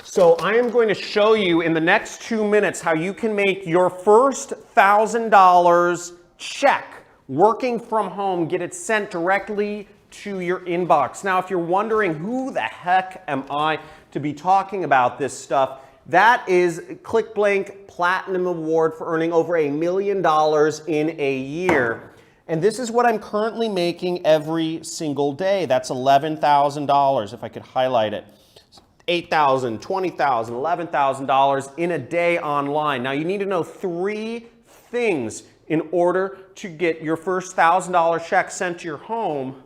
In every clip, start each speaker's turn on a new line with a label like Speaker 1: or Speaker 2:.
Speaker 1: So I am going to show you in the next 2 minutes how you can make your first $1,000 check working from home, get it sent directly to your inbox. Now, if you're wondering who the heck am I to be talking about this stuff, that is ClickBank Platinum Award for earning over $1 million in a year. And this is what I'm currently making every single day. That's $11,000 if I could highlight it. $8,000, $20,000, $11,000 in a day online. Now you need to know 3 things in order to get your first $1,000 check sent to your home.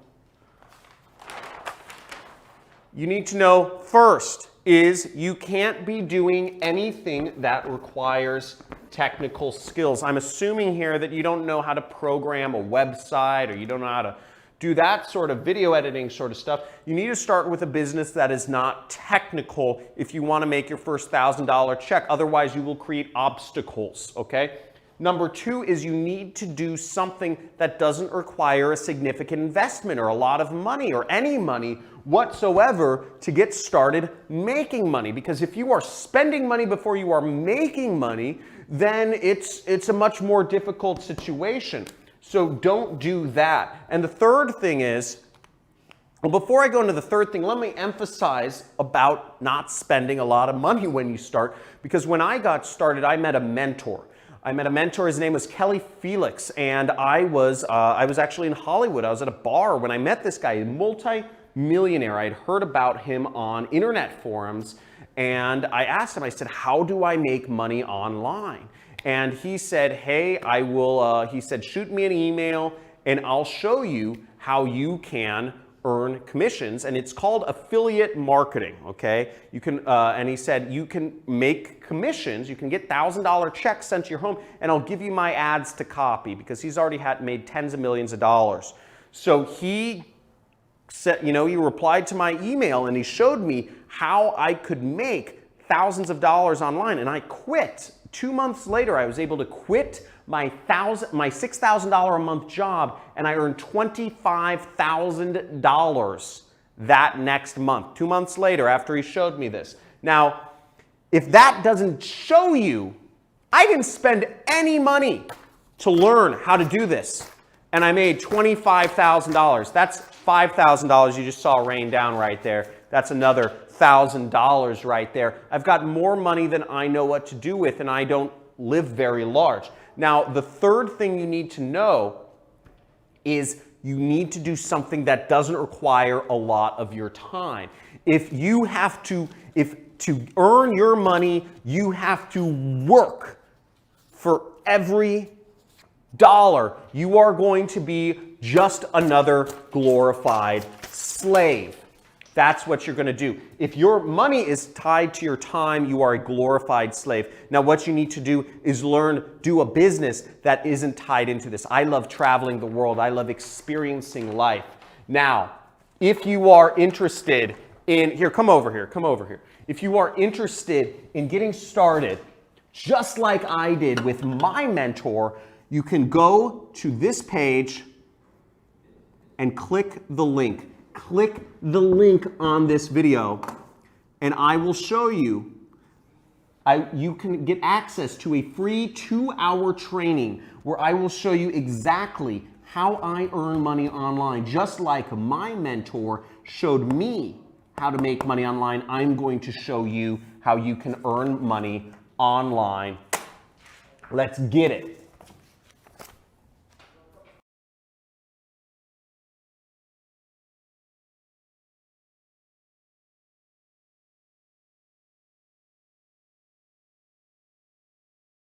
Speaker 1: You need to know first is you can't be doing anything that requires technical skills. I'm assuming here that you don't know how to program a website or you don't know how to do that sort of video editing sort of stuff. You need to start with a business that is not technical if you want to make your first $1,000 check. Otherwise, you will create obstacles, okay? Number 2 is you need to do something that doesn't require a significant investment or a lot of money or any money whatsoever to get started making money. Because if you are spending money before you are making money, then it's a much more difficult situation. So don't do that. And the third thing is, well, before I go into the third thing, let me emphasize about not spending a lot of money when you start. Because when I got started, I met a mentor. His name was Kelly Felix, and I was actually in Hollywood. I was at a bar when I met this guy, a multi-millionaire. I had heard about him on internet forums, and I asked him, I said, how do I make money online? And he said, hey, I will, he said, shoot me an email and I'll show you how you can earn commissions. And it's called affiliate marketing, okay? You can, and he said, you can make commissions, you can get $1,000 checks sent to your home and I'll give you my ads to copy because he's already made tens of millions of dollars. So he said, he replied to my email and he showed me how I could make thousands of dollars online, and I quit. 2 months later, I was able to quit my $6,000 a month job, and I earned $25,000 that next month. 2 months later, after he showed me this. Now, if that doesn't show you, I didn't spend any money to learn how to do this, and I made $25,000. That's $5,000 you just saw rain down right there. That's another $1,000 right there. I've got more money than I know what to do with, and I don't live very large. Now, the third thing you need to know is you need to do something that doesn't require a lot of your time. If to earn your money, you have to work for every dollar. You are going to be just another glorified slave. That's what you're going to do. If your money is tied to your time, you are a glorified slave. Now, what you need to do is do a business that isn't tied into this. I love traveling the world. I love experiencing life. Now, if you are interested in, come over here. If you are interested in getting started, just like I did with my mentor, you can go to this page and click the link. Click the link on this video and I will show you, you can get access to a free 2-hour training where I will show you exactly how I earn money online. Just like my mentor showed me how to make money online, I'm going to show you how you can earn money online. Let's get it.